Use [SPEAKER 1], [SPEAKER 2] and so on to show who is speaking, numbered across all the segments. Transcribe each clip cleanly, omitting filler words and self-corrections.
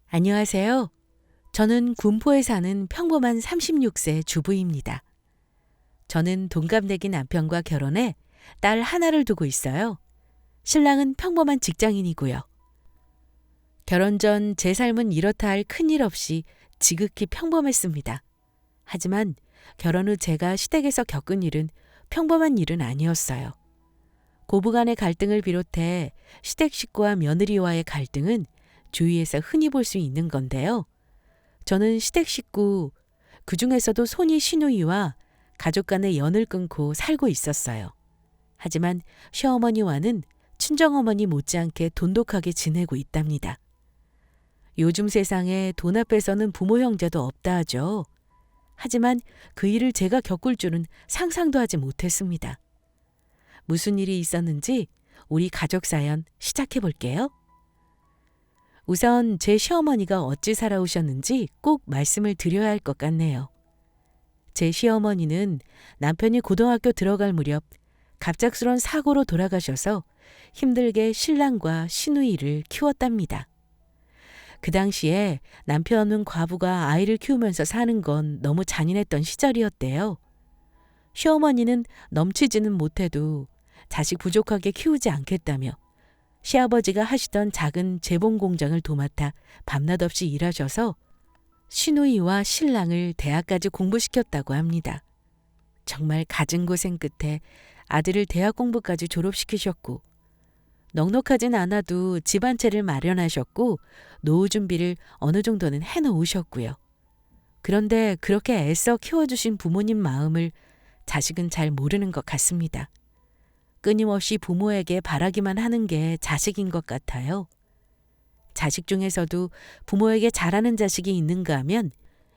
[SPEAKER 1] 안녕하세요. 저는 군포에 사는 평범한 36세 주부입니다. 저는 동갑내기 남편과 결혼해 딸 하나를 두고 있어요. 신랑은 평범한 직장인이고요. 결혼 전 제 삶은 이렇다 할 큰일 없이 지극히 평범했습니다. 하지만 결혼 후 제가 시댁에서 겪은 일은 평범한 일은 아니었어요. 고부간의 갈등을 비롯해 시댁 식구와 며느리와의 갈등은 주위에서 흔히 볼 수 있는 건데요. 저는 시댁 식구, 그 중에서도 손이 시누이와 가족 간의 연을 끊고 살고 있었어요. 하지만 시어머니와는 친정어머니 못지않게 돈독하게 지내고 있답니다. 요즘 세상에 돈 앞에서는 부모 형제도 없다 하죠. 하지만 그 일을 제가 겪을 줄은 상상도 하지 못했습니다. 무슨 일이 있었는지 우리 가족 사연 시작해 볼게요. 우선 제 시어머니가 어찌 살아오셨는지 꼭 말씀을 드려야 할 것 같네요. 제 시어머니는 남편이 고등학교 들어갈 무렵 갑작스런 사고로 돌아가셔서 힘들게 신랑과 시누이를 키웠답니다. 그 당시에 남편은 과부가 아이를 키우면서 사는 건 너무 잔인했던 시절이었대요. 시어머니는 넘치지는 못해도 자식 부족하게 키우지 않겠다며 시아버지가 하시던 작은 재봉 공장을 도맡아 밤낮 없이 일하셔서 시누이와 신랑을 대학까지 공부시켰다고 합니다. 정말 갖은 고생 끝에 아들을 대학 공부까지 졸업시키셨고 넉넉하진 않아도 집 한 채를 마련하셨고 노후 준비를 어느 정도는 해놓으셨고요. 그런데 그렇게 애써 키워주신 부모님 마음을 자식은 잘 모르는 것 같습니다. 끊임없이 부모에게 바라기만 하는 게 자식인 것 같아요. 자식 중에서도 부모에게 잘하는 자식이 있는가 하면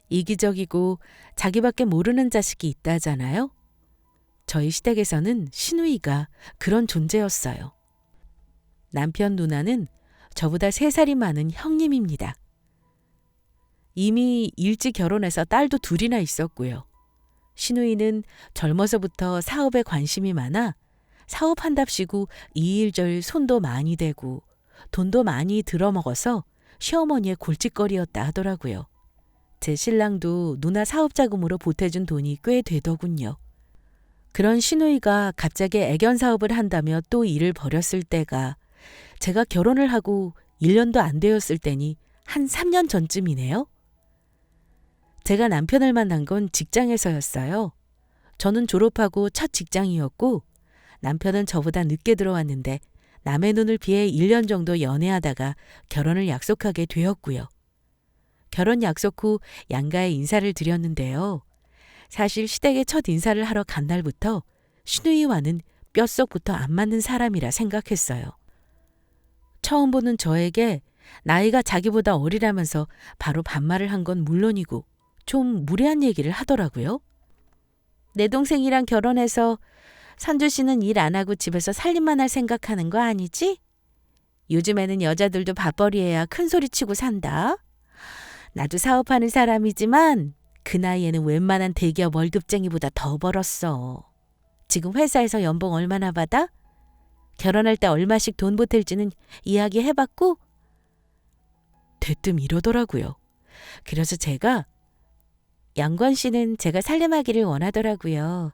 [SPEAKER 1] 이기적이고 자기밖에 모르는 자식이 있다잖아요. 저희 시댁에서는 시누이가 그런 존재였어요. 남편 누나는 저보다 3살이 많은 형님입니다. 이미 일찍 결혼해서 딸도 둘이나 있었고요. 시누이는 젊어서부터 사업에 관심이 많아 사업한답시고 이일저일 손도 많이 대고 돈도 많이 들어먹어서 시어머니의 골칫거리였다 하더라고요. 제 신랑도 누나 사업 자금으로 보태준 돈이 꽤 되더군요. 그런 시누이가 갑자기 애견 사업을 한다며 또 일을 벌였을 때가 제가 결혼을 하고 1년도 안 되었을 때니 한 3년 전쯤이네요. 제가 남편을 만난 건 직장에서였어요. 저는 졸업하고 첫 직장이었고 남편은 저보다 늦게 들어왔는데 남의 눈을 피해 1년 정도 연애하다가 결혼을 약속하게 되었고요. 결혼 약속 후 양가에 인사를 드렸는데요. 사실 시댁에 첫 인사를 하러 간 날부터 시누이와는 뼛속부터 안 맞는 사람이라 생각했어요. 처음 보는 저에게 나이가 자기보다 어리라면서 바로 반말을 한 건 물론이고 좀 무례한 얘기를 하더라고요. 내 동생이랑 결혼해서 선주 씨는 일 안 하고 집에서 살림만 할 생각하는 거 아니지? 요즘에는 여자들도 밥벌이해야 큰 소리 치고 산다. 나도 사업하는 사람이지만 그 나이에는 웬만한 대기업 월급쟁이보다 더 벌었어. 지금 회사에서 연봉 얼마나 받아? 결혼할 때 얼마씩 돈 보탤지는 이야기해봤고? 대뜸 이러더라고요. 그래서 제가 양관 씨는 제가 살림하기를 원하더라고요.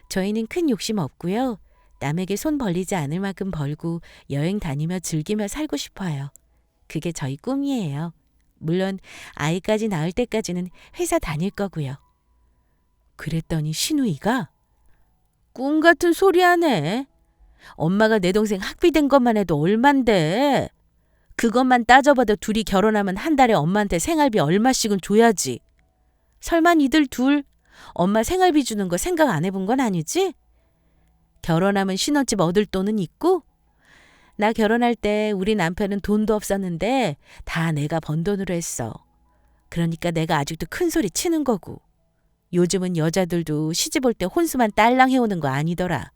[SPEAKER 1] 저희는 큰 욕심 없고요. 남에게 손 벌리지 않을 만큼 벌고 여행 다니며 즐기며 살고 싶어요. 그게 저희 꿈이에요. 물론 아이까지 낳을 때까지는 회사 다닐 거고요. 그랬더니 시누이가 꿈 같은 소리 하네. 엄마가 내 동생 학비된 것만 해도 얼만데. 그것만 따져봐도 둘이 결혼하면 한 달에 엄마한테 생활비 얼마씩은 줘야지. 설마 니들 둘 엄마 생활비 주는 거 생각 안 해본 건 아니지? 결혼하면 신혼집 얻을 돈은 있고? 나 결혼할 때 우리 남편은 돈도 없었는데 다 내가 번 돈으로 했어. 그러니까 내가 아직도 큰 소리 치는 거고. 요즘은 여자들도 시집 올 때 혼수만 딸랑 해오는 거 아니더라.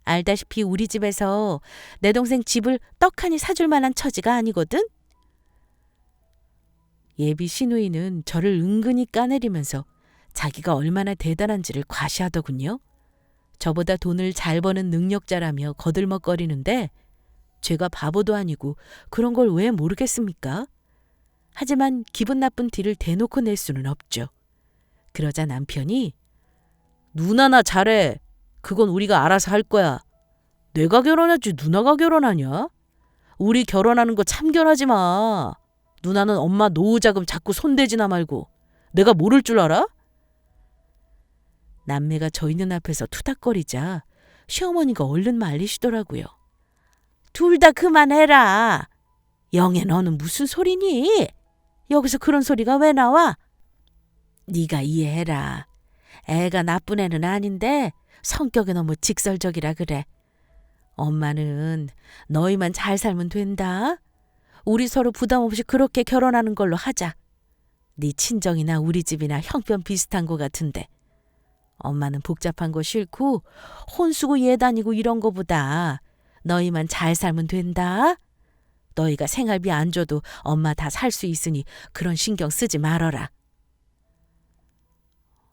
[SPEAKER 1] 알다시피 우리 집에서 내 동생 집을 떡하니 사줄 만한 처지가 아니거든? 예비 시누이는 저를 은근히 까내리면서 자기가 얼마나 대단한지를 과시하더군요. 저보다 돈을 잘 버는 능력자라며 거들먹거리는데 제가 바보도 아니고 그런 걸 왜 모르겠습니까? 하지만 기분 나쁜 티를 대놓고 낼 수는 없죠. 그러자 남편이 누나나 잘해. 그건 우리가 알아서 할 거야. 내가 결혼하지 누나가 결혼하냐? 우리 결혼하는 거 참견하지 마. 누나는 엄마 노후자금 자꾸 손대지나 말고. 내가 모를 줄 알아? 남매가 저희 눈앞에서 투닥거리자 시어머니가 얼른 말리시더라고요. 둘 다 그만해라. 영애 너는 무슨 소리니? 여기서 그런 소리가 왜 나와? 네가 이해해라. 애가 나쁜 애는 아닌데 성격이 너무 직설적이라 그래. 엄마는 너희만 잘 살면 된다. 우리 서로 부담 없이 그렇게 결혼하는 걸로 하자. 네 친정이나 우리 집이나 형편 비슷한 거 같은데. 엄마는 복잡한 거 싫고 혼수고 예다니고 이런 거보다 너희만 잘 살면 된다. 너희가 생활비 안 줘도 엄마 다 살 수 있으니 그런 신경 쓰지 말어라.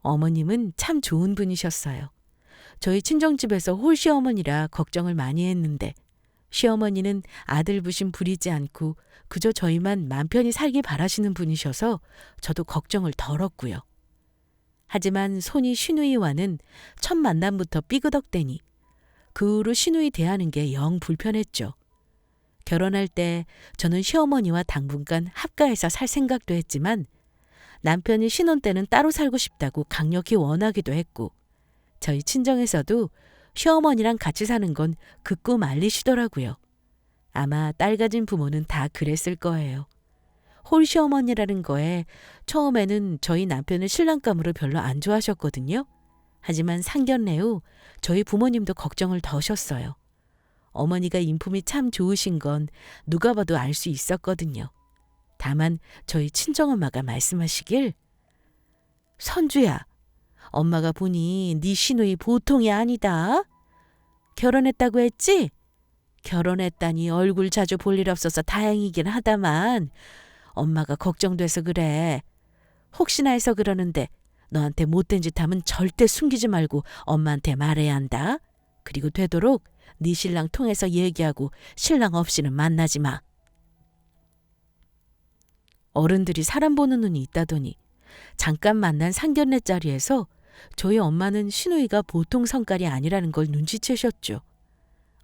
[SPEAKER 1] 어머님은 참 좋은 분이셨어요. 저희 친정집에서 홀시어머니라 걱정을 많이 했는데 시어머니는 아들 부심 부리지 않고 그저 저희만 맘 편히 살기 바라시는 분이셔서 저도 걱정을 덜었고요. 하지만 손이 시누이와는 첫 만남부터 삐그덕대니 그 후로 시누이 대하는 게 영 불편했죠. 결혼할 때 저는 시어머니와 당분간 합가해서 살 생각도 했지만 남편이 신혼 때는 따로 살고 싶다고 강력히 원하기도 했고 저희 친정에서도 시어머니랑 같이 사는 건 극구 말리시더라고요. 아마 딸 가진 부모는 다 그랬을 거예요. 홀시어머니라는 거에 처음에는 저희 남편을 신랑감으로 별로 안 좋아하셨거든요. 하지만 상견례 후 저희 부모님도 걱정을 더셨어요. 어머니가 인품이 참 좋으신 건 누가 봐도 알 수 있었거든요. 다만 저희 친정엄마가 말씀하시길 선주야, 엄마가 보니 네 시누이 보통이 아니다. 결혼했다고 했지? 결혼했다니 얼굴 자주 볼 일 없어서 다행이긴 하다만 엄마가 걱정돼서 그래. 혹시나 해서 그러는데 너한테 못된 짓 하면 절대 숨기지 말고 엄마한테 말해야 한다. 그리고 되도록 네 신랑 통해서 얘기하고 신랑 없이는 만나지 마. 어른들이 사람 보는 눈이 있다더니 잠깐 만난 상견례 자리에서 저희 엄마는 시누이가 보통 성깔이 아니라는 걸 눈치채셨죠.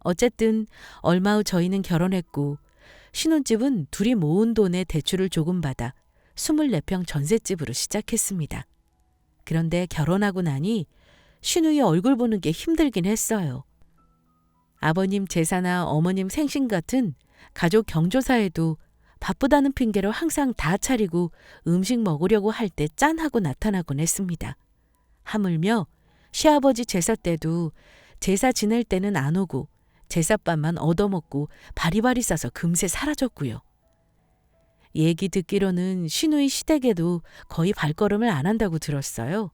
[SPEAKER 1] 어쨌든 얼마 후 저희는 결혼했고 신혼집은 둘이 모은 돈에 대출을 조금 받아 24평 전셋집으로 시작했습니다. 그런데 결혼하고 나니 시누이 얼굴 보는 게 힘들긴 했어요. 아버님 제사나 어머님 생신 같은 가족 경조사에도 바쁘다는 핑계로 항상 다 차리고 음식 먹으려고 할 때 짠하고 나타나곤 했습니다. 하물며 시아버지 제사 때도 제사 지낼 때는 안 오고 제사밥만 얻어먹고 바리바리 싸서 금세 사라졌고요. 얘기 듣기로는 시누이 시댁에도 거의 발걸음을 안 한다고 들었어요.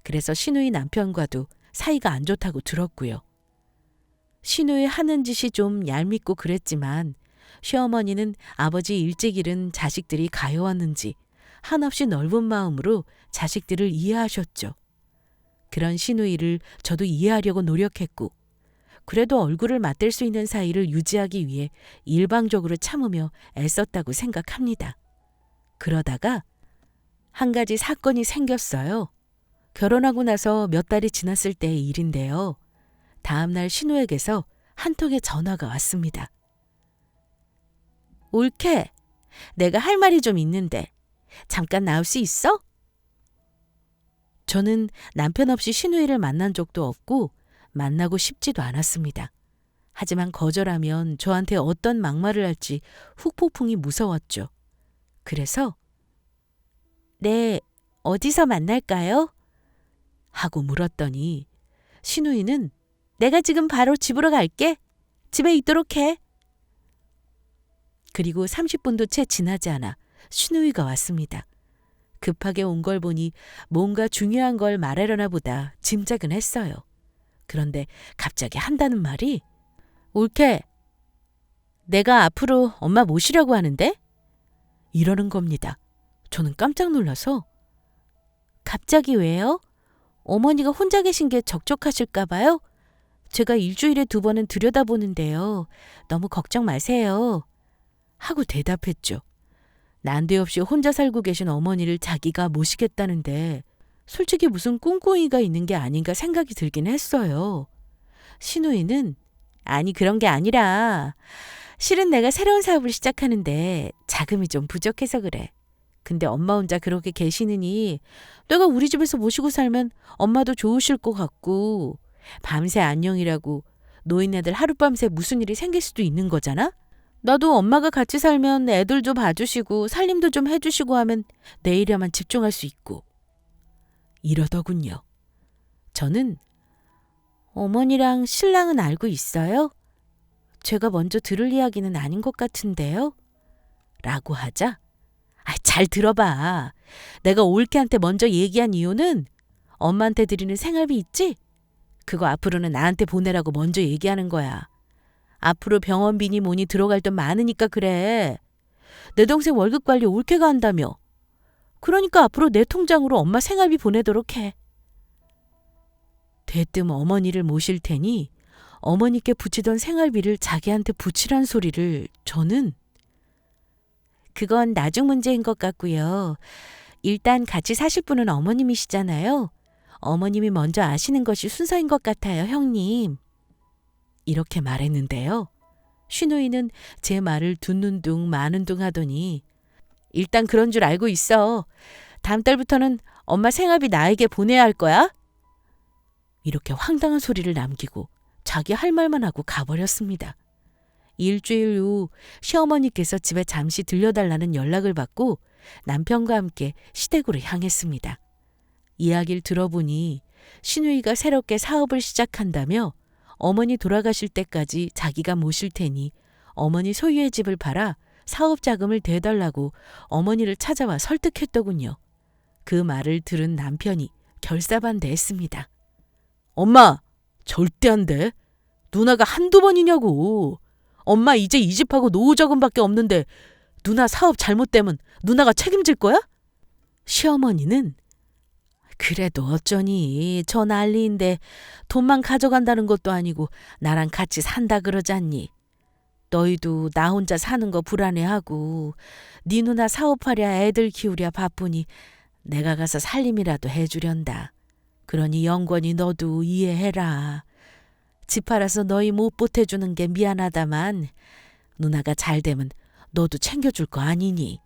[SPEAKER 1] 그래서 시누이 남편과도 사이가 안 좋다고 들었고요. 시누이 하는 짓이 좀 얄밉고 그랬지만 시어머니는 아버지 일찍 잃은 자식들이 가여웠는지 한없이 넓은 마음으로 자식들을 이해하셨죠. 그런 시누이를 저도 이해하려고 노력했고 그래도 얼굴을 맞댈 수 있는 사이를 유지하기 위해 일방적으로 참으며 애썼다고 생각합니다. 그러다가 한 가지 사건이 생겼어요. 결혼하고 나서 몇 달이 지났을 때의 일인데요. 다음 날 신우에게서 한 통의 전화가 왔습니다. 올케, 내가 할 말이 좀 있는데 잠깐 나올 수 있어? 저는 남편 없이 신우이를 만난 적도 없고 만나고 싶지도 않았습니다. 하지만 거절하면 저한테 어떤 막말을 할지 후폭풍이 무서웠죠. 그래서 네, 어디서 만날까요? 하고 물었더니 신우이는 내가 지금 바로 집으로 갈게. 집에 있도록 해. 그리고 30분도 채 지나지 않아 신우이가 왔습니다. 급하게 온 걸 보니 뭔가 중요한 걸 말하려나 보다 짐작은 했어요. 그런데 갑자기 한다는 말이 올케, 내가 앞으로 엄마 모시려고 하는데? 이러는 겁니다. 저는 깜짝 놀라서 갑자기 왜요? 어머니가 혼자 계신 게 적적하실까 봐요? 제가 일주일에 2번은 들여다보는데요. 너무 걱정 마세요. 하고 대답했죠. 난데없이 혼자 살고 계신 어머니를 자기가 모시겠다는데 솔직히 무슨 꿍꿍이가 있는 게 아닌가 생각이 들긴 했어요. 시누이는 아니 그런 게 아니라 실은 내가 새로운 사업을 시작하는데 자금이 좀 부족해서 그래. 근데 엄마 혼자 그렇게 계시느니 내가 우리 집에서 모시고 살면 엄마도 좋으실 것 같고 밤새 안녕이라고 노인네들 하룻밤새 무슨 일이 생길 수도 있는 거잖아? 나도 엄마가 같이 살면 애들도 봐주시고 살림도 좀 해주시고 하면 내 일에만 집중할 수 있고. 이러더군요. 저는 어머니랑 신랑은 알고 있어요? 제가 먼저 들을 이야기는 아닌 것 같은데요? 라고 하자 잘 들어봐. 내가 올케한테 먼저 얘기한 이유는 엄마한테 드리는 생활비 있지? 그거 앞으로는 나한테 보내라고 먼저 얘기하는 거야. 앞으로 병원비니 뭐니 들어갈 돈 많으니까 그래. 내 동생 월급 관리 올케가 한다며. 그러니까 앞으로 내 통장으로 엄마 생활비 보내도록 해. 대뜸 어머니를 모실 테니 어머니께 붙이던 생활비를 자기한테 붙이란 소리를 저는 그건 나중 문제인 것 같고요. 일단 같이 사실 분은 어머님이시잖아요. 어머님이 먼저 아시는 것이 순서인 것 같아요, 형님. 이렇게 말했는데요. 쉬누이는 제 말을 듣는 둥 마는 둥 하더니 일단 그런 줄 알고 있어. 다음 달부터는 엄마 생활비 나에게 보내야 할 거야? 이렇게 황당한 소리를 남기고 자기 할 말만 하고 가버렸습니다. 일주일 후 시어머니께서 집에 잠시 들려달라는 연락을 받고 남편과 함께 시댁으로 향했습니다. 이야기를 들어보니 시누이가 새롭게 사업을 시작한다며 어머니 돌아가실 때까지 자기가 모실 테니 어머니 소유의 집을 팔아 사업 자금을 대달라고 어머니를 찾아와 설득했더군요. 그 말을 들은 남편이 결사반대했습니다. 엄마, 절대 안 돼. 누나가 한두 번이냐고. 엄마 이제 이 집하고 노후 자금밖에 없는데 누나 사업 잘못되면 누나가 책임질 거야? 시어머니는 그래도 어쩌니. 저 난리인데 돈만 가져간다는 것도 아니고 나랑 같이 산다 그러잖니. 너희도 나 혼자 사는 거 불안해하고 네 누나 사업하랴 애들 키우랴 바쁘니 내가 가서 살림이라도 해주련다. 그러니 영권이 너도 이해해라. 집 팔아서 너희 못 보태주는 게 미안하다만 누나가 잘 되면 너도 챙겨줄 거 아니니.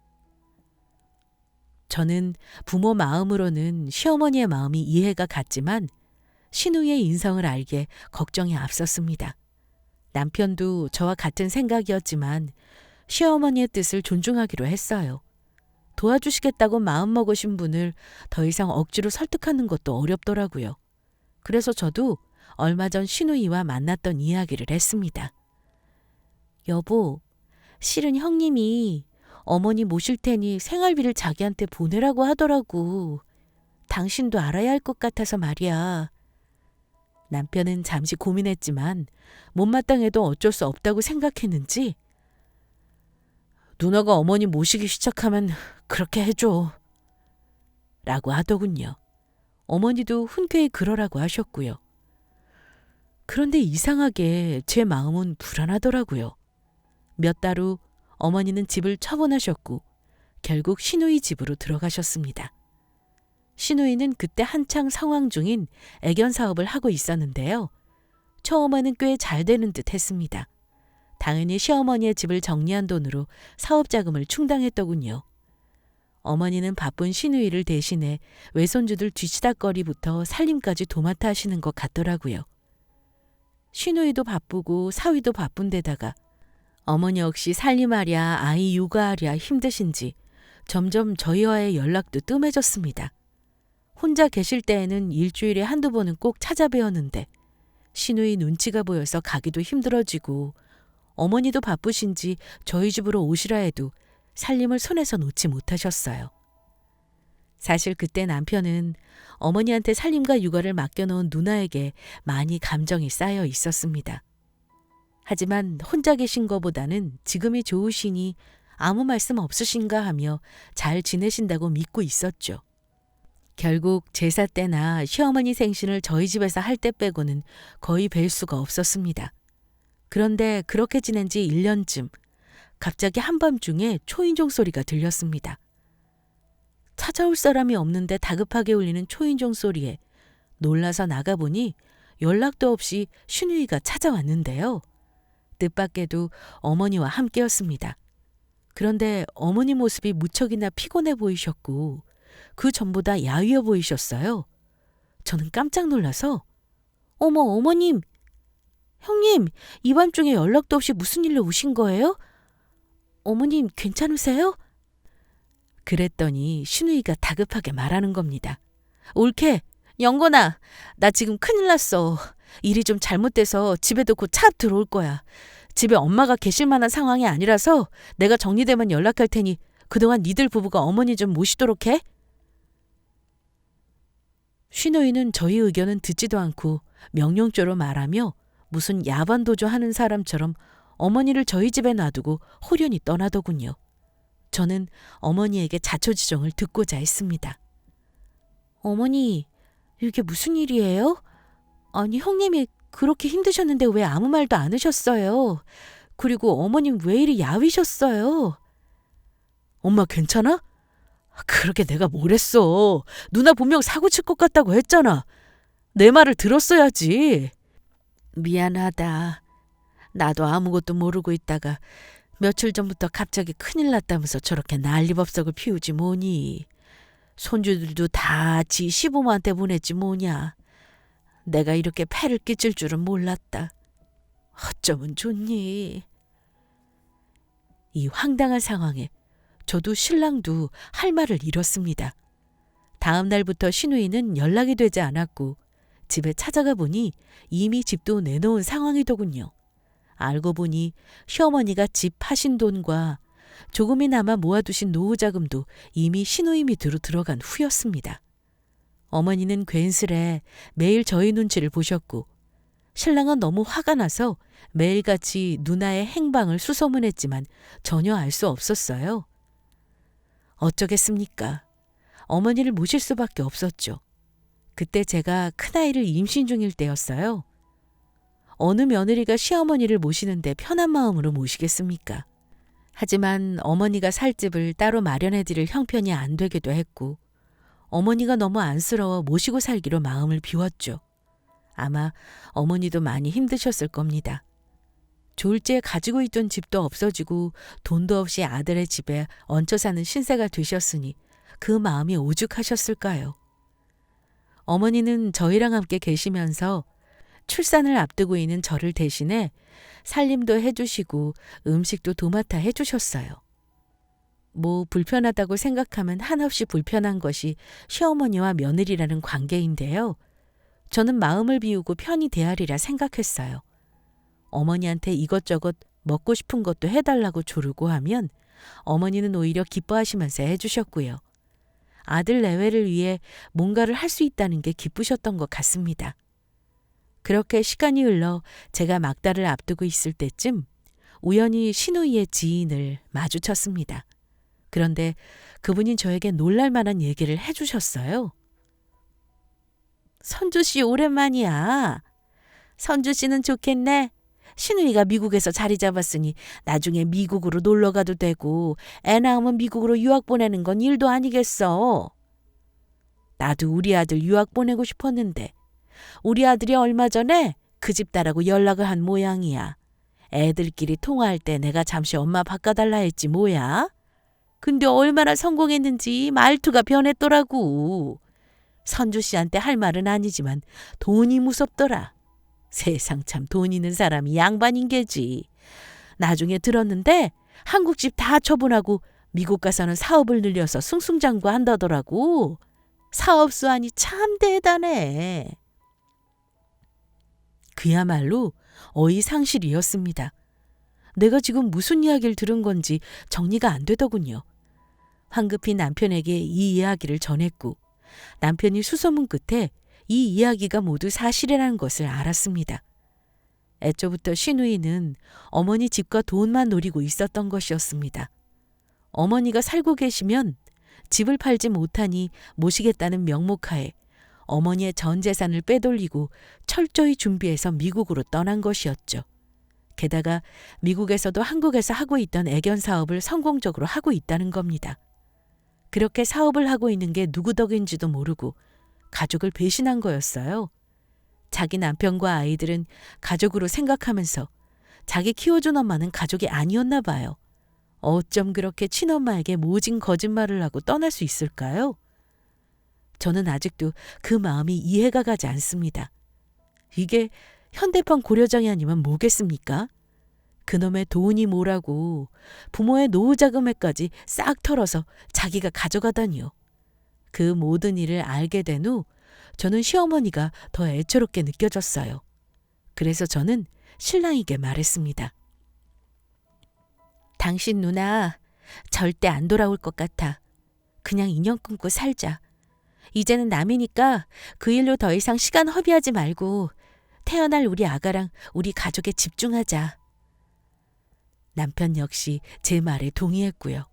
[SPEAKER 1] 저는 부모 마음으로는 시어머니의 마음이 이해가 갔지만 시누이의 인성을 알게 걱정이 앞섰습니다. 남편도 저와 같은 생각이었지만 시어머니의 뜻을 존중하기로 했어요. 도와주시겠다고 마음먹으신 분을 더 이상 억지로 설득하는 것도 어렵더라고요. 그래서 저도 얼마 전 시누이와 만났던 이야기를 했습니다. 여보, 실은 형님이 어머니 모실 테니 생활비를 자기한테 보내라고 하더라고. 당신도 알아야 할 것 같아서 말이야. 남편은 잠시 고민했지만 못마땅해도 어쩔 수 없다고 생각했는지 누나가 어머니 모시기 시작하면 그렇게 해줘. 라고 하더군요. 어머니도 흔쾌히 그러라고 하셨고요. 그런데 이상하게 제 마음은 불안하더라고요. 몇 달 후 어머니는 집을 처분하셨고 결국 시누이 집으로 들어가셨습니다. 시누이는 그때 한창 상황 중인 애견 사업을 하고 있었는데요. 처음에는 꽤 잘 되는 듯 했습니다. 당연히 시어머니의 집을 정리한 돈으로 사업 자금을 충당했더군요. 어머니는 바쁜 시누이를 대신해 외손주들 뒤치다꺼리부터 살림까지 도맡아 하시는 것 같더라고요. 시누이도 바쁘고 사위도 바쁜 데다가 어머니 역시 살림하랴 아이 육아하랴 힘드신지 점점 저희와의 연락도 뜸해졌습니다. 혼자 계실 때에는 일주일에 한두 번은 꼭 찾아뵈었는데 시누이 눈치가 보여서 가기도 힘들어지고 어머니도 바쁘신지 저희 집으로 오시라 해도 살림을 손에서 놓지 못하셨어요. 사실 그때 남편은 어머니한테 살림과 육아를 맡겨놓은 누나에게 많이 감정이 쌓여 있었습니다. 하지만 혼자 계신 것보다는 지금이 좋으시니 아무 말씀 없으신가 하며 잘 지내신다고 믿고 있었죠. 결국 제사 때나 시어머니 생신을 저희 집에서 할 때 빼고는 거의 뵐 수가 없었습니다. 그런데 그렇게 지낸 지 1년쯤 갑자기 한밤중에 초인종 소리가 들렸습니다. 찾아올 사람이 없는데 다급하게 울리는 초인종 소리에 놀라서 나가보니 연락도 없이 슈누이가 찾아왔는데요. 뜻밖에도 어머니와 함께였습니다. 그런데 어머니 모습이 무척이나 피곤해 보이셨고 그 전보다 야위어 보이셨어요. 저는 깜짝 놀라서 어머 어머님, 형님 이 밤중에 연락도 없이 무슨 일로 오신 거예요? 어머님 괜찮으세요? 그랬더니 슈누이가 다급하게 말하는 겁니다. 옳게 영건아, 나 지금 큰일 났어. 일이 좀 잘못돼서 집에도 곧 차 들어올 거야. 집에 엄마가 계실 만한 상황이 아니라서 내가 정리되면 연락할 테니 그동안 니들 부부가 어머니 좀 모시도록 해. 슈누이는 저희 의견은 듣지도 않고 명령조로 말하며 무슨 야반도주 하는 사람처럼 어머니를 저희 집에 놔두고 호련히 떠나더군요. 저는 어머니에게 자초지종을 듣고자 했습니다. 어머니, 이게 무슨 일이에요? 아니 형님이 그렇게 힘드셨는데 왜 아무 말도 안 하셨어요? 그리고 어머님 왜 이리 야위셨어요? 엄마 괜찮아? 그러게 내가 뭘 했어. 누나 분명 사고 칠 것 같다고 했잖아. 내 말을 들었어야지. 미안하다. 나도 아무것도 모르고 있다가 며칠 전부터 갑자기 큰일 났다면서 저렇게 난리법석을 피우지 뭐니. 손주들도 다 지 시부모한테 보냈지 뭐냐. 내가 이렇게 패를 끼칠 줄은 몰랐다. 어쩌면 좋니. 이 황당한 상황에 저도 신랑도 할 말을 잃었습니다. 다음 날부터 슈누이는 연락이 되지 않았고 집에 찾아가 보니 이미 집도 내놓은 상황이더군요. 알고 보니 시어머니가 집 파신 돈과 조금이나마 모아두신 노후자금도 이미 슈누이 밑으로 들어간 후였습니다. 어머니는 괜스레 매일 저희 눈치를 보셨고 신랑은 너무 화가 나서 매일같이 누나의 행방을 수소문했지만 전혀 알 수 없었어요. 어쩌겠습니까? 어머니를 모실 수밖에 없었죠. 그때 제가 큰아이를 임신 중일 때였어요. 어느 며느리가 시어머니를 모시는데 편한 마음으로 모시겠습니까? 하지만 어머니가 살 집을 따로 마련해드릴 형편이 안 되기도 했고 어머니가 너무 안쓰러워 모시고 살기로 마음을 비웠죠. 아마 어머니도 많이 힘드셨을 겁니다. 졸지에 가지고 있던 집도 없어지고 돈도 없이 아들의 집에 얹혀 사는 신세가 되셨으니 그 마음이 오죽하셨을까요? 어머니는 저희랑 함께 계시면서 출산을 앞두고 있는 저를 대신해 살림도 해주시고 음식도 도맡아 해주셨어요. 뭐 불편하다고 생각하면 한없이 불편한 것이 시어머니와 며느리라는 관계인데요. 저는 마음을 비우고 편히 대하리라 생각했어요. 어머니한테 이것저것 먹고 싶은 것도 해달라고 조르고 하면 어머니는 오히려 기뻐하시면서 해주셨고요. 아들 내외를 위해 뭔가를 할 수 있다는 게 기쁘셨던 것 같습니다. 그렇게 시간이 흘러 제가 막달을 앞두고 있을 때쯤 우연히 슈누이의 지인을 마주쳤습니다. 그런데 그분이 저에게 놀랄 만한 얘기를 해주셨어요. 선주 씨 오랜만이야. 선주 씨는 좋겠네. 슈누이가 미국에서 자리 잡았으니 나중에 미국으로 놀러 가도 되고 애 낳으면 미국으로 유학 보내는 건 일도 아니겠어. 나도 우리 아들 유학 보내고 싶었는데 우리 아들이 얼마 전에 그 집 딸하고 연락을 한 모양이야. 애들끼리 통화할 때 내가 잠시 엄마 바꿔달라 했지 뭐야. 근데 얼마나 성공했는지 말투가 변했더라고. 선주 씨한테 할 말은 아니지만 돈이 무섭더라. 세상 참 돈 있는 사람이 양반인 게지. 나중에 들었는데 한국 집 다 처분하고 미국 가서는 사업을 늘려서 승승장구한다더라고. 사업수완이 참 대단해. 그야말로 어이상실이었습니다. 내가 지금 무슨 이야기를 들은 건지 정리가 안 되더군요. 황급히 남편에게 이 이야기를 전했고 남편이 수소문 끝에 이 이야기가 모두 사실이라는 것을 알았습니다. 애초부터 슈누이는 어머니 집과 돈만 노리고 있었던 것이었습니다. 어머니가 살고 계시면 집을 팔지 못하니 모시겠다는 명목하에 어머니의 전 재산을 빼돌리고 철저히 준비해서 미국으로 떠난 것이었죠. 게다가 미국에서도 한국에서 하고 있던 애견 사업을 성공적으로 하고 있다는 겁니다. 그렇게 사업을 하고 있는 게 누구 덕인지도 모르고 가족을 배신한 거였어요. 자기 남편과 아이들은 가족으로 생각하면서 자기 키워준 엄마는 가족이 아니었나 봐요. 어쩜 그렇게 친엄마에게 모진 거짓말을 하고 떠날 수 있을까요? 저는 아직도 그 마음이 이해가 가지 않습니다. 이게 현대판 고려정이 아니면 뭐겠습니까? 그놈의 돈이 뭐라고 부모의 노후 자금에까지 싹 털어서 자기가 가져가다니요. 그 모든 일을 알게 된 후 저는 시어머니가 더 애처롭게 느껴졌어요. 그래서 저는 신랑에게 말했습니다. 당신 누나 절대 안 돌아올 것 같아. 그냥 인연 끊고 살자. 이제는 남이니까 그 일로 더 이상 시간 허비하지 말고 태어날 우리 아가랑 우리 가족에 집중하자. 남편 역시 제 말에 동의했고요.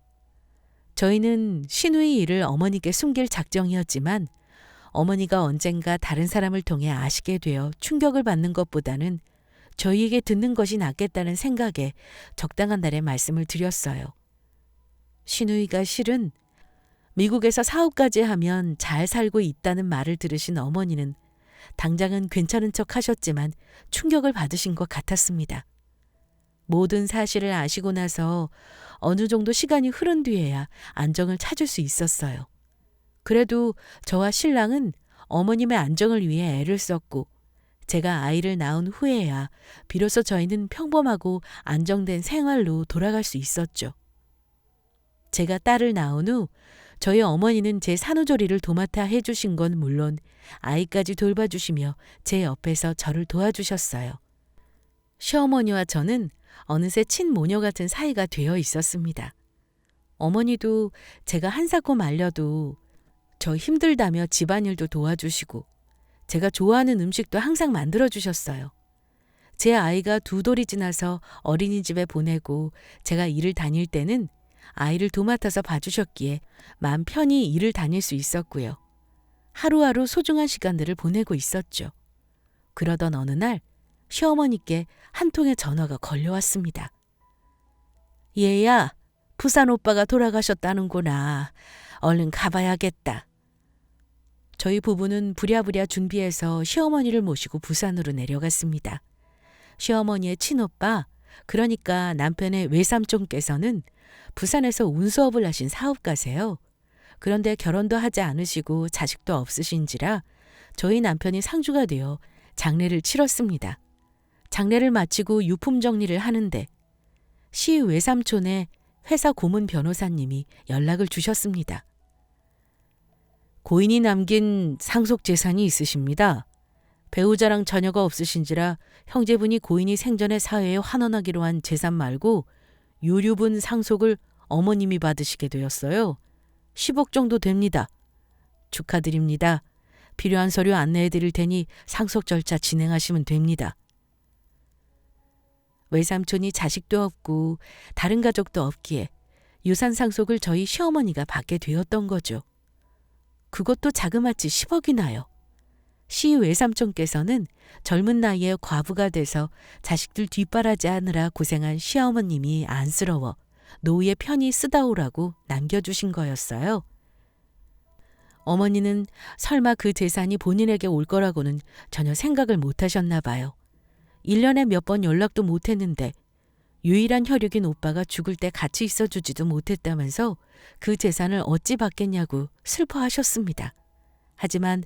[SPEAKER 1] 저희는 시누이 일을 어머니께 숨길 작정이었지만 어머니가 언젠가 다른 사람을 통해 아시게 되어 충격을 받는 것보다는 저희에게 듣는 것이 낫겠다는 생각에 적당한 날에 말씀을 드렸어요. 시누이가 실은 미국에서 사업까지 하면 잘 살고 있다는 말을 들으신 어머니는 당장은 괜찮은 척 하셨지만 충격을 받으신 것 같았습니다. 모든 사실을 아시고 나서 어느 정도 시간이 흐른 뒤에야 안정을 찾을 수 있었어요. 그래도 저와 신랑은 어머님의 안정을 위해 애를 썼고 제가 아이를 낳은 후에야 비로소 저희는 평범하고 안정된 생활로 돌아갈 수 있었죠. 제가 딸을 낳은 후 저희 어머니는 제 산후조리를 도맡아 해주신 건 물론 아이까지 돌봐주시며 제 옆에서 저를 도와주셨어요. 시어머니와 저는 어느새 친모녀 같은 사이가 되어 있었습니다. 어머니도 제가 한사코 말려도 저 힘들다며 집안일도 도와주시고 제가 좋아하는 음식도 항상 만들어주셨어요. 제 아이가 2돌이 지나서 어린이집에 보내고 제가 일을 다닐 때는 아이를 도맡아서 봐주셨기에 마음 편히 일을 다닐 수 있었고요. 하루하루 소중한 시간들을 보내고 있었죠. 그러던 어느 날 시어머니께 한 통의 전화가 걸려왔습니다. 얘야, 부산 오빠가 돌아가셨다는구나. 얼른 가봐야겠다. 저희 부부는 부랴부랴 준비해서 시어머니를 모시고 부산으로 내려갔습니다. 시어머니의 친오빠, 그러니까 남편의 외삼촌께서는 부산에서 운수업을 하신 사업가세요. 그런데 결혼도 하지 않으시고 자식도 없으신지라 저희 남편이 상주가 되어 장례를 치렀습니다. 장례를 마치고 유품 정리를 하는데 시 외삼촌의 회사 고문 변호사님이 연락을 주셨습니다. 고인이 남긴 상속 재산이 있으십니다. 배우자랑 자녀가 없으신지라 형제분이 고인이 생전에 사회에 환원하기로 한 재산 말고 유류분 상속을 어머님이 받으시게 되었어요. 10억 정도 됩니다. 축하드립니다. 필요한 서류 안내해 드릴 테니 상속 절차 진행하시면 됩니다. 외삼촌이 자식도 없고 다른 가족도 없기에 유산 상속을 저희 시어머니가 받게 되었던 거죠. 그것도 자그마치 10억이나요. 시 외삼촌께서는 젊은 나이에 과부가 돼서 자식들 뒷바라지 하느라 고생한 시어머님이 안쓰러워 노후에 편히 쓰다 오라고 남겨주신 거였어요. 어머니는 설마 그 재산이 본인에게 올 거라고는 전혀 생각을 못 하셨나 봐요. 1년에 몇 번 연락도 못 했는데 유일한 혈육인 오빠가 죽을 때 같이 있어주지도 못했다면서 그 재산을 어찌 받겠냐고 슬퍼하셨습니다. 하지만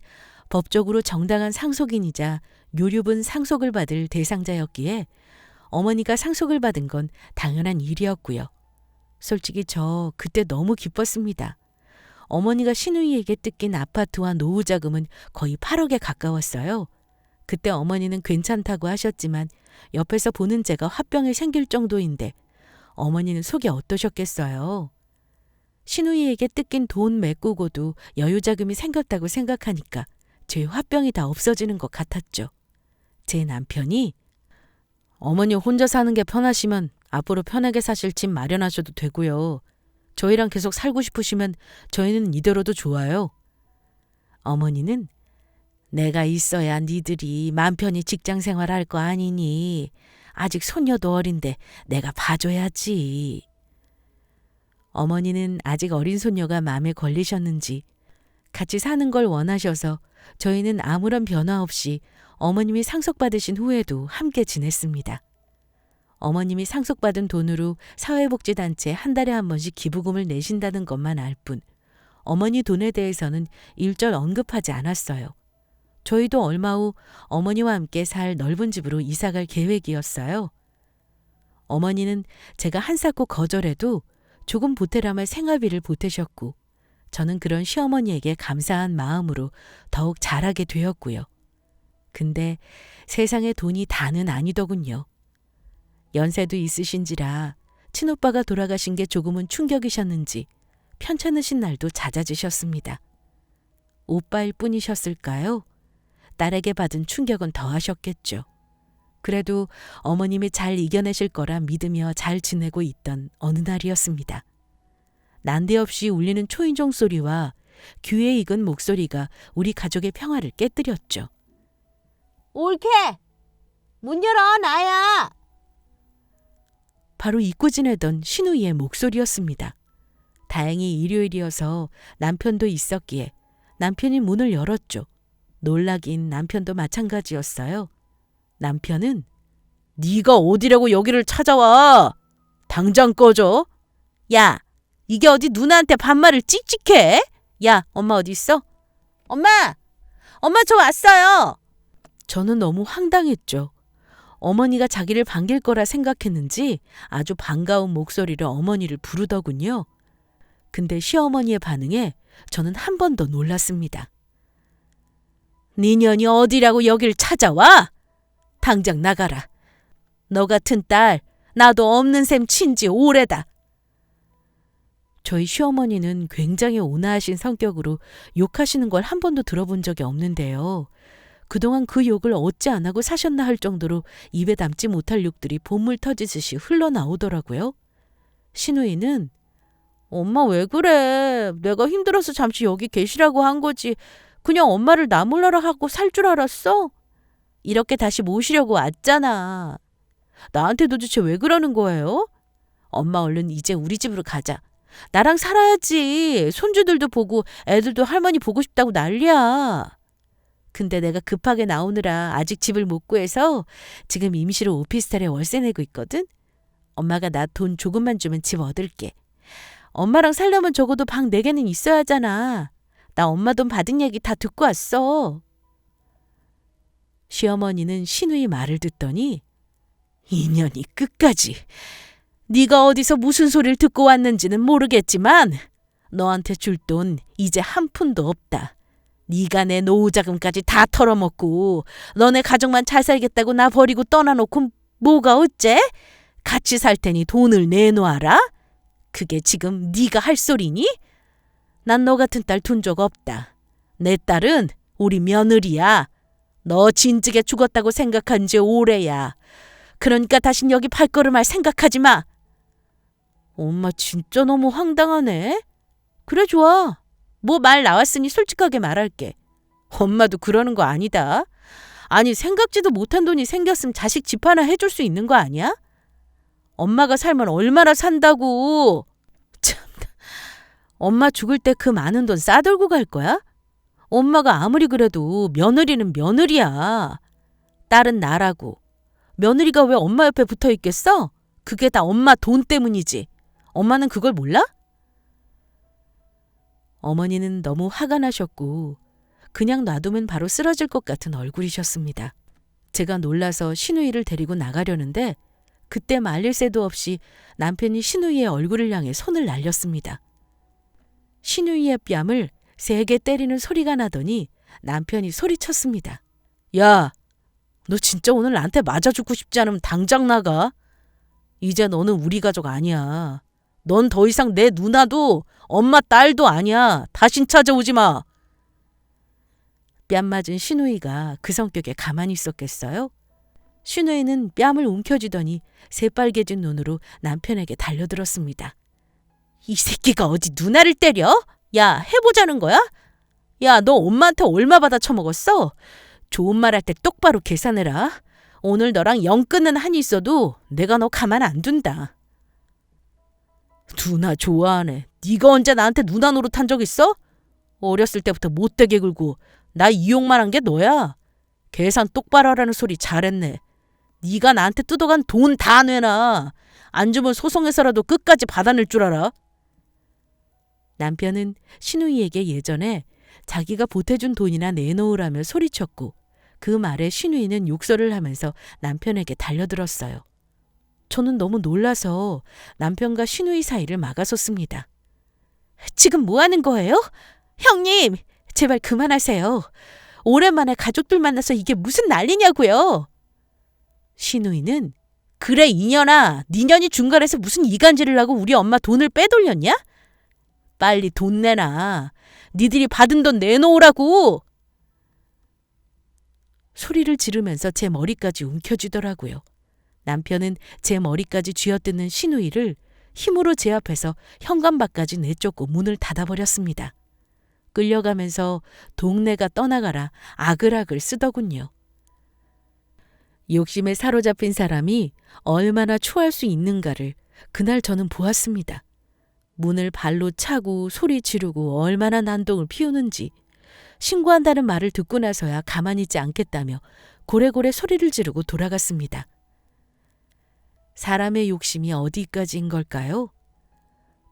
[SPEAKER 1] 법적으로 정당한 상속인이자 유류분 상속을 받을 대상자였기에 어머니가 상속을 받은 건 당연한 일이었고요. 솔직히 저 그때 너무 기뻤습니다. 어머니가 시누이에게 뜯긴 아파트와 노후 자금은 거의 8억에 가까웠어요. 그때 어머니는 괜찮다고 하셨지만 옆에서 보는 제가 화병이 생길 정도인데 어머니는 속이 어떠셨겠어요. 시누이에게 뜯긴 돈 메꾸고도 여유자금이 생겼다고 생각하니까 제 화병이 다 없어지는 것 같았죠. 제 남편이 어머니 혼자 사는 게 편하시면 앞으로 편하게 사실 집 마련하셔도 되고요. 저희랑 계속 살고 싶으시면 저희는 이대로도 좋아요. 어머니는 내가 있어야 니들이 맘 편히 직장 생활할 거 아니니 아직 손녀도 어린데 내가 봐줘야지. 어머니는 아직 어린 손녀가 마음에 걸리셨는지 같이 사는 걸 원하셔서 저희는 아무런 변화 없이 어머님이 상속받으신 후에도 함께 지냈습니다. 어머님이 상속받은 돈으로 사회복지단체에 한 달에 한 번씩 기부금을 내신다는 것만 알 뿐 어머니 돈에 대해서는 일절 언급하지 않았어요. 저희도 얼마 후 어머니와 함께 살 넓은 집으로 이사갈 계획이었어요. 어머니는 제가 한사코 거절해도 조금 보태라며 생활비를 보태셨고 저는 그런 시어머니에게 감사한 마음으로 더욱 잘하게 되었고요. 근데 세상에 돈이 다는 아니더군요. 연세도 있으신지라 친오빠가 돌아가신 게 조금은 충격이셨는지 편찮으신 날도 잦아지셨습니다. 오빠일 뿐이셨을까요? 딸에게 받은 충격은 더하셨겠죠. 그래도 어머님이 잘 이겨내실 거라 믿으며 잘 지내고 있던 어느 날이었습니다. 난데없이 울리는 초인종 소리와 귀에 익은 목소리가 우리 가족의 평화를 깨뜨렸죠.
[SPEAKER 2] 올케! 문 열어, 나야!
[SPEAKER 1] 바로 잊고 지내던 신우이의 목소리였습니다. 다행히 일요일이어서 남편도 있었기에 남편이 문을 열었죠. 놀라긴 남편도 마찬가지였어요. 남편은 네가 어디라고 여기를 찾아와? 당장 꺼져. 야, 이게 어디 누나한테 반말을 찍찍해? 야, 엄마 어디 있어?
[SPEAKER 2] 엄마 저 왔어요.
[SPEAKER 1] 저는 너무 황당했죠. 어머니가 자기를 반길 거라 생각했는지 아주 반가운 목소리로 어머니를 부르더군요. 근데 시어머니의 반응에 저는 한 번 더 놀랐습니다. 네 년이 어디라고 여길 찾아와? 당장 나가라. 너 같은 딸 나도 없는 셈 친지 오래다. 저희 시어머니는 굉장히 온화하신 성격으로 욕하시는 걸 한 번도 들어본 적이 없는데요. 그동안 그 욕을 어찌 안 하고 사셨나 할 정도로 입에 담지 못할 욕들이 봇물 터지듯이 흘러나오더라고요. 신우이는 엄마 왜 그래? 내가 힘들어서 잠시 여기 계시라고 한 거지. 그냥 엄마를 나 몰라라 하고 살 줄 알았어? 이렇게 다시 모시려고 왔잖아. 나한테 도대체 왜 그러는 거예요? 엄마 얼른 이제 우리 집으로 가자. 나랑 살아야지. 손주들도 보고 애들도 할머니 보고 싶다고 난리야. 근데 내가 급하게 나오느라 아직 집을 못 구해서 지금 임시로 오피스텔에 월세 내고 있거든. 엄마가 나 돈 조금만 주면 집 얻을게. 엄마랑 살려면 적어도 방 4개는 있어야 하잖아. 나 엄마 돈 받은 얘기 다 듣고 왔어. 시어머니는 신우이 말을 듣더니 인연이 끝까지. 네가 어디서 무슨 소리를 듣고 왔는지는 모르겠지만 너한테 줄 돈 이제 한 푼도 없다. 네가 내 노후 자금까지 다 털어먹고 너네 가족만 잘 살겠다고 나 버리고 떠나놓고 뭐가 어째? 같이 살 테니 돈을 내놓아라? 그게 지금 네가 할 소리니? 난 너 같은 딸 둔 적 없다. 내 딸은 우리 며느리야. 너 진즉에 죽었다고 생각한 지 오래야. 그러니까 다신 여기 발걸음할 생각하지 마. 엄마 진짜 너무 황당하네. 그래 좋아. 뭐 말 나왔으니 솔직하게 말할게. 엄마도 그러는 거 아니다. 아니 생각지도 못한 돈이 생겼으면 자식 집 하나 해줄 수 있는 거 아니야? 엄마가 살면 얼마나 산다고. 참, 엄마 죽을 때 그 많은 돈 싸들고 갈 거야? 엄마가 아무리 그래도 며느리는 며느리야. 딸은 나라고. 며느리가 왜 엄마 옆에 붙어 있겠어? 그게 다 엄마 돈 때문이지. 엄마는 그걸 몰라? 어머니는 너무 화가 나셨고 그냥 놔두면 바로 쓰러질 것 같은 얼굴이셨습니다. 제가 놀라서 신우이를 데리고 나가려는데 그때 말릴 새도 없이 남편이 신우이의 얼굴을 향해 손을 날렸습니다. 신우이의 뺨을 세게 때리는 소리가 나더니 남편이 소리쳤습니다. 야, 너 진짜 오늘 나한테 맞아 죽고 싶지 않으면 당장 나가. 이제 너는 우리 가족 아니야. 넌 더 이상 내 누나도 엄마 딸도 아니야. 다신 찾아오지 마. 뺨 맞은 신우이가 그 성격에 가만히 있었겠어요? 신우이는 뺨을 움켜쥐더니 새빨개진 눈으로 남편에게 달려들었습니다. 이 새끼가 어디 누나를 때려? 야, 해보자는 거야? 야, 너 엄마한테 얼마 받아 처먹었어? 좋은 말 할 때 똑바로 계산해라. 오늘 너랑 영 끊는 한이 있어도 내가 너 가만 안 둔다. 누나 좋아하네. 네가 언제 나한테 누나 노릇한 적 있어? 어렸을 때부터 못되게 굴고 나 이용만 한 게 너야. 계산 똑바로 하라는 소리 잘했네. 네가 나한테 뜯어간 돈 다 내놔. 안 주면 소송해서라도 끝까지 받아낼 줄 알아. 남편은 신우이에게 예전에 자기가 보태준 돈이나 내놓으라며 소리쳤고 그 말에 신우이는 욕설을 하면서 남편에게 달려들었어요. 저는 너무 놀라서 남편과 신우이 사이를 막아섰습니다. 지금 뭐 하는 거예요? 형님, 제발 그만하세요. 오랜만에 가족들 만나서 이게 무슨 난리냐고요. 신우이는 그래 이년아, 네 년이 중간에서 무슨 이간질을 하고 우리 엄마 돈을 빼돌렸냐? 빨리 돈 내놔. 니들이 받은 돈 내놓으라고. 소리를 지르면서 제 머리까지 움켜쥐더라고요. 남편은 제 머리까지 쥐어뜯는 신우이를 힘으로 제 앞에서 현관밖까지 내쫓고 문을 닫아버렸습니다. 끌려가면서 동네가 떠나가라 아글아글 쓰더군요. 욕심에 사로잡힌 사람이 얼마나 추할 수 있는가를 그날 저는 보았습니다. 문을 발로 차고 소리 지르고 얼마나 난동을 피우는지 신고한다는 말을 듣고 나서야 가만히 있지 않겠다며 고래고래 소리를 지르고 돌아갔습니다. 사람의 욕심이 어디까지인 걸까요?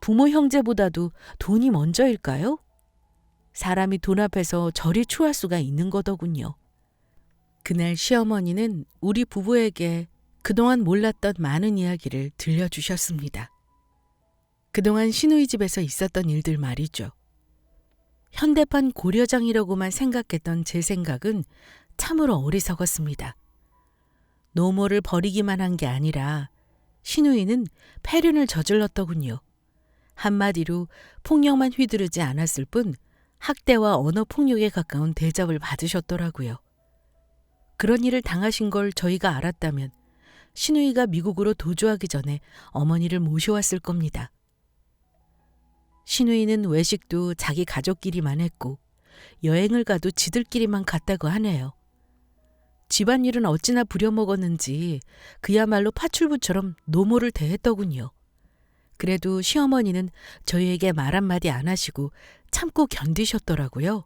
[SPEAKER 1] 부모 형제보다도 돈이 먼저일까요? 사람이 돈 앞에서 저리 추할 수가 있는 거더군요. 그날 시어머니는 우리 부부에게 그동안 몰랐던 많은 이야기를 들려주셨습니다. 그동안 시누이 집에서 있었던 일들 말이죠. 현대판 고려장이라고만 생각했던 제 생각은 참으로 어리석었습니다. 노모를 버리기만 한 게 아니라 시누이는 폐륜을 저질렀더군요. 한마디로 폭력만 휘두르지 않았을 뿐 학대와 언어폭력에 가까운 대접을 받으셨더라고요. 그런 일을 당하신 걸 저희가 알았다면 시누이가 미국으로 도주하기 전에 어머니를 모셔왔을 겁니다. 시누이는 외식도 자기 가족끼리만 했고 여행을 가도 지들끼리만 갔다고 하네요. 집안일은 어찌나 부려먹었는지 그야말로 파출부처럼 노모를 대했더군요. 그래도 시어머니는 저희에게 말 한마디 안 하시고 참고 견디셨더라고요.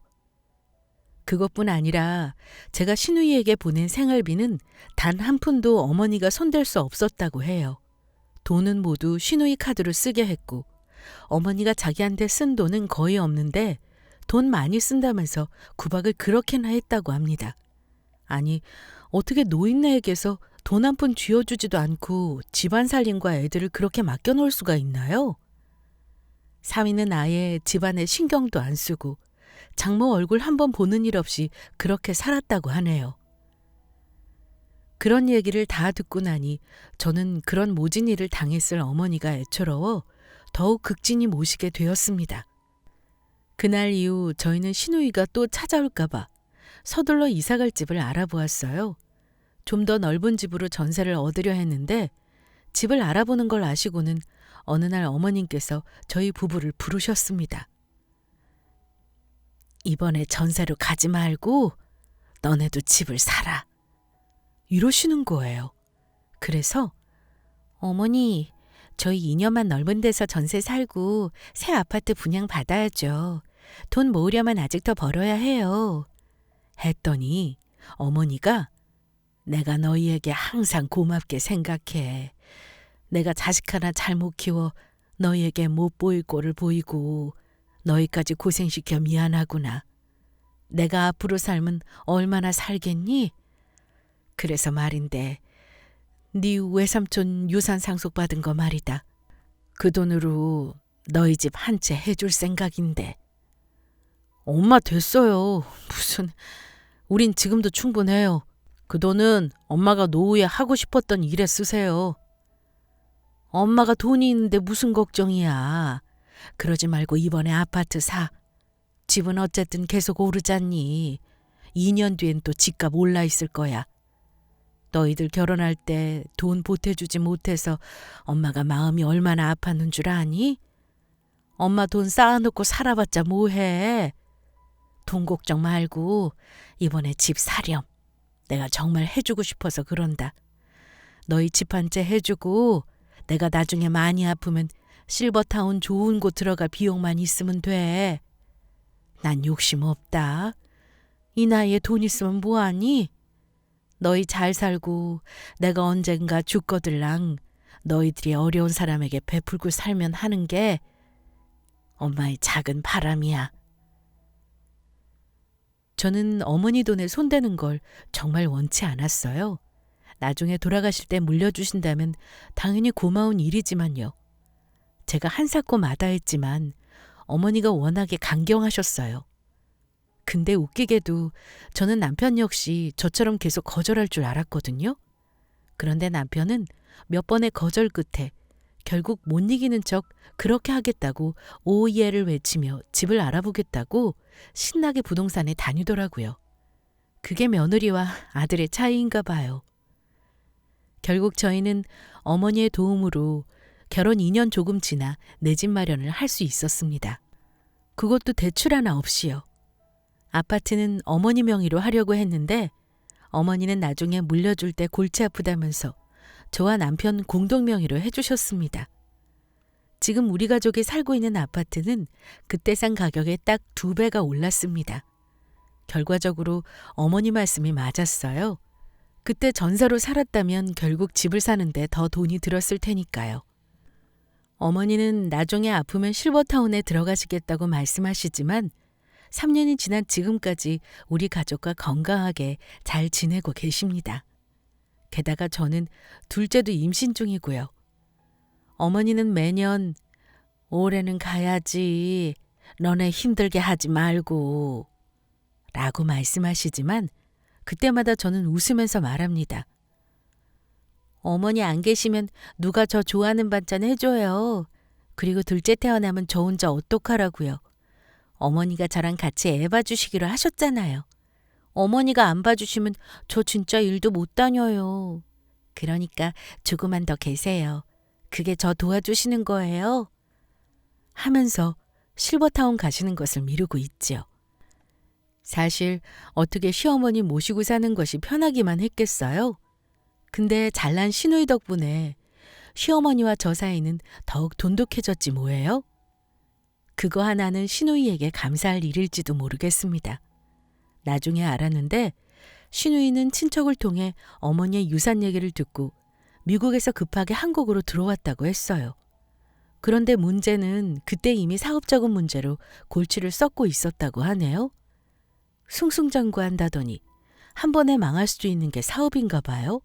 [SPEAKER 1] 그것뿐 아니라 제가 시누이에게 보낸 생활비는 단 한 푼도 어머니가 손댈 수 없었다고 해요. 돈은 모두 시누이 카드로 쓰게 했고 어머니가 자기한테 쓴 돈은 거의 없는데 돈 많이 쓴다면서 구박을 그렇게나 했다고 합니다. 아니, 어떻게 노인네에게서 돈 한 푼 쥐어주지도 않고 집안 살림과 애들을 그렇게 맡겨놓을 수가 있나요? 사위는 아예 집안에 신경도 안 쓰고 장모 얼굴 한번 보는 일 없이 그렇게 살았다고 하네요. 그런 얘기를 다 듣고 나니 저는 그런 모진 일을 당했을 어머니가 애처로워 더욱 극진히 모시게 되었습니다. 그날 이후 저희는 시누이가 또 찾아올까 봐 서둘러 이사갈 집을 알아보았어요. 좀 더 넓은 집으로 전세를 얻으려 했는데 집을 알아보는 걸 아시고는 어느 날 어머님께서 저희 부부를 부르셨습니다. 이번에 전세로 가지 말고 너네도 집을 사라. 이러시는 거예요. 그래서 어머니, 저희 2년만 넓은 데서 전세 살고 새 아파트 분양 받아야죠. 돈 모으려면 아직 더 벌어야 해요. 했더니 어머니가 내가 너희에게 항상 고맙게 생각해. 내가 자식 하나 잘못 키워 너희에게 못 보일 꼴을 보이고 너희까지 고생시켜 미안하구나. 내가 앞으로 살면 얼마나 살겠니? 그래서 말인데 네 외삼촌 유산 상속받은 거 말이다. 그 돈으로 너희 집 한 채 해줄 생각인데. 엄마 됐어요. 무슨 우린 지금도 충분해요. 그 돈은 엄마가 노후에 하고 싶었던 일에 쓰세요. 엄마가 돈이 있는데 무슨 걱정이야. 그러지 말고 이번에 아파트 사. 집은 어쨌든 계속 오르잖니. 2년 뒤엔 또 집값 올라 있을 거야. 너희들 결혼할 때 돈 보태주지 못해서 엄마가 마음이 얼마나 아팠는 줄 아니? 엄마 돈 쌓아놓고 살아봤자 뭐해. 돈 걱정 말고 이번에 집 사렴. 내가 정말 해주고 싶어서 그런다. 너희 집 한 채 해주고 내가 나중에 많이 아프면 실버타운 좋은 곳 들어갈 비용만 있으면 돼. 난 욕심 없다. 이 나이에 돈 있으면 뭐하니? 너희 잘 살고 내가 언젠가 죽거들랑 너희들이 어려운 사람에게 베풀고 살면 하는 게 엄마의 작은 바람이야. 저는 어머니 돈에 손대는 걸 정말 원치 않았어요. 나중에 돌아가실 때 물려주신다면 당연히 고마운 일이지만요. 제가 한사코 마다했지만 어머니가 워낙에 강경하셨어요. 근데 웃기게도 저는 남편 역시 저처럼 계속 거절할 줄 알았거든요. 그런데 남편은 몇 번의 거절 끝에 결국 못 이기는 척 그렇게 하겠다고 오예를 외치며 집을 알아보겠다고 신나게 부동산에 다니더라고요. 그게 며느리와 아들의 차이인가 봐요. 결국 저희는 어머니의 도움으로 결혼 2년 조금 지나 내 집 마련을 할 수 있었습니다. 그것도 대출 하나 없이요. 아파트는 어머니 명의로 하려고 했는데 어머니는 나중에 물려줄 때 골치 아프다면서 저와 남편 공동 명의로 해주셨습니다. 지금 우리 가족이 살고 있는 아파트는 그때 산 가격에 딱 2배가 올랐습니다. 결과적으로 어머니 말씀이 맞았어요. 그때 전세로 살았다면 결국 집을 사는데 더 돈이 들었을 테니까요. 어머니는 나중에 아프면 실버타운에 들어가시겠다고 말씀하시지만 3년이 지난 지금까지 우리 가족과 건강하게 잘 지내고 계십니다. 게다가 저는 둘째도 임신 중이고요. 어머니는 매년 올해는 가야지, 너네 힘들게 하지 말고 라고 말씀하시지만 그때마다 저는 웃으면서 말합니다. 어머니 안 계시면 누가 저 좋아하는 반찬 해줘요. 그리고 둘째 태어나면 저 혼자 어떡하라고요. 어머니가 저랑 같이 애 봐주시기로 하셨잖아요. 어머니가 안 봐주시면 저 진짜 일도 못 다녀요. 그러니까 조금만 더 계세요. 그게 저 도와주시는 거예요. 하면서 실버타운 가시는 것을 미루고 있지요. 사실 어떻게 시어머니 모시고 사는 것이 편하기만 했겠어요? 근데 잘난 시누이 덕분에 시어머니와 저 사이는 더욱 돈독해졌지 뭐예요? 그거 하나는 시누이에게 감사할 일일지도 모르겠습니다. 나중에 알았는데 시누이는 친척을 통해 어머니의 유산 얘기를 듣고 미국에서 급하게 한국으로 들어왔다고 했어요. 그런데 문제는 그때 이미 사업적인 문제로 골치를 썩고 있었다고 하네요. 숭숭장구한다더니 한 번에 망할 수도 있는 게 사업인가 봐요.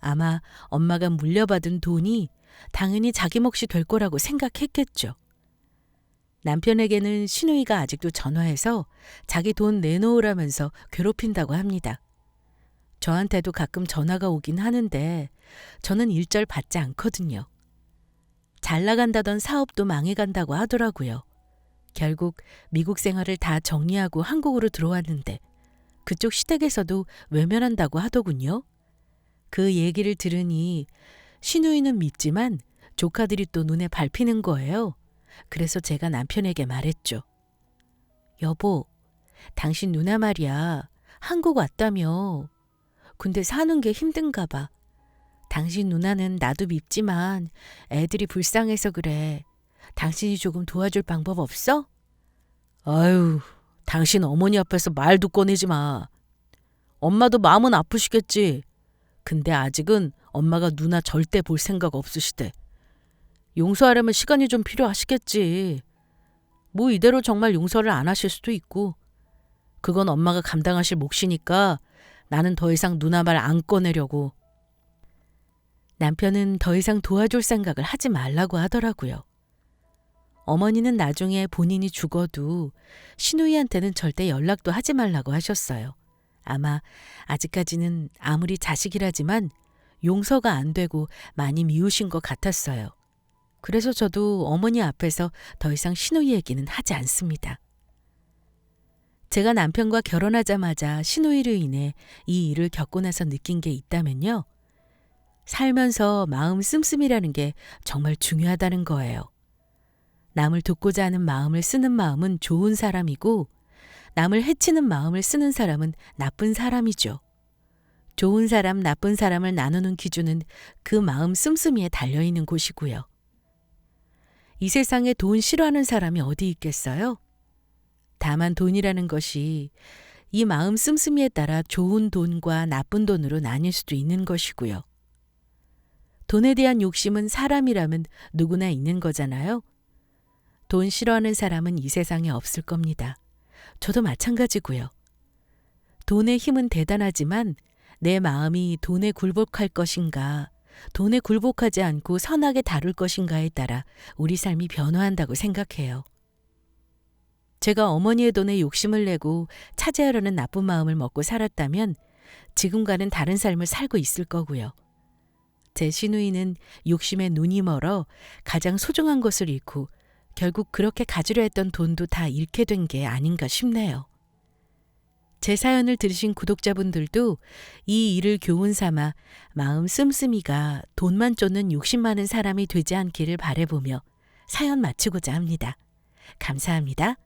[SPEAKER 1] 아마 엄마가 물려받은 돈이 당연히 자기 몫이 될 거라고 생각했겠죠. 남편에게는 시누이가 아직도 전화해서 자기 돈 내놓으라면서 괴롭힌다고 합니다. 저한테도 가끔 전화가 오긴 하는데 저는 일절 받지 않거든요. 잘 나간다던 사업도 망해간다고 하더라고요. 결국 미국 생활을 다 정리하고 한국으로 들어왔는데 그쪽 시댁에서도 외면한다고 하더군요. 그 얘기를 들으니 시누이는 믿지만 조카들이 또 눈에 밟히는 거예요. 그래서 제가 남편에게 말했죠. 여보, 당신 누나 말이야. 한국 왔다며. 근데 사는 게 힘든가 봐. 당신 누나는 나도 밉지만 애들이 불쌍해서 그래. 당신이 조금 도와줄 방법 없어? 아유, 당신 어머니 앞에서 말도 꺼내지 마. 엄마도 마음은 아프시겠지. 근데 아직은 엄마가 누나 절대 볼 생각 없으시대. 용서하려면 시간이 좀 필요하시겠지. 뭐 이대로 정말 용서를 안 하실 수도 있고. 그건 엄마가 감당하실 몫이니까 나는 더 이상 누나 말 안 꺼내려고. 남편은 더 이상 도와줄 생각을 하지 말라고 하더라고요. 어머니는 나중에 본인이 죽어도 시누이한테는 절대 연락도 하지 말라고 하셨어요. 아마 아직까지는 아무리 자식이라지만 용서가 안 되고 많이 미우신 것 같았어요. 그래서 저도 어머니 앞에서 더 이상 시누이 얘기는 하지 않습니다. 제가 남편과 결혼하자마자 시누이로 인해 이 일을 겪고 나서 느낀 게 있다면요. 살면서 마음 씀씀이라는 게 정말 중요하다는 거예요. 남을 돕고자 하는 마음을 쓰는 마음은 좋은 사람이고 남을 해치는 마음을 쓰는 사람은 나쁜 사람이죠. 좋은 사람, 나쁜 사람을 나누는 기준은 그 마음 씀씀이에 달려있는 곳이고요. 이 세상에 돈 싫어하는 사람이 어디 있겠어요? 다만 돈이라는 것이 이 마음 씀씀이에 따라 좋은 돈과 나쁜 돈으로 나뉠 수도 있는 것이고요. 돈에 대한 욕심은 사람이라면 누구나 있는 거잖아요. 돈 싫어하는 사람은 이 세상에 없을 겁니다. 저도 마찬가지고요. 돈의 힘은 대단하지만 내 마음이 돈에 굴복할 것인가, 돈에 굴복하지 않고 선하게 다룰 것인가에 따라 우리 삶이 변화한다고 생각해요. 제가 어머니의 돈에 욕심을 내고 차지하려는 나쁜 마음을 먹고 살았다면 지금과는 다른 삶을 살고 있을 거고요. 제 시누이는 욕심에 눈이 멀어 가장 소중한 것을 잃고 결국 그렇게 가지려 했던 돈도 다 잃게 된 게 아닌가 싶네요. 제 사연을 들으신 구독자분들도 이 일을 교훈 삼아 마음 씀씀이가 돈만 쫓는 욕심 많은 사람이 되지 않기를 바라보며 사연 마치고자 합니다. 감사합니다.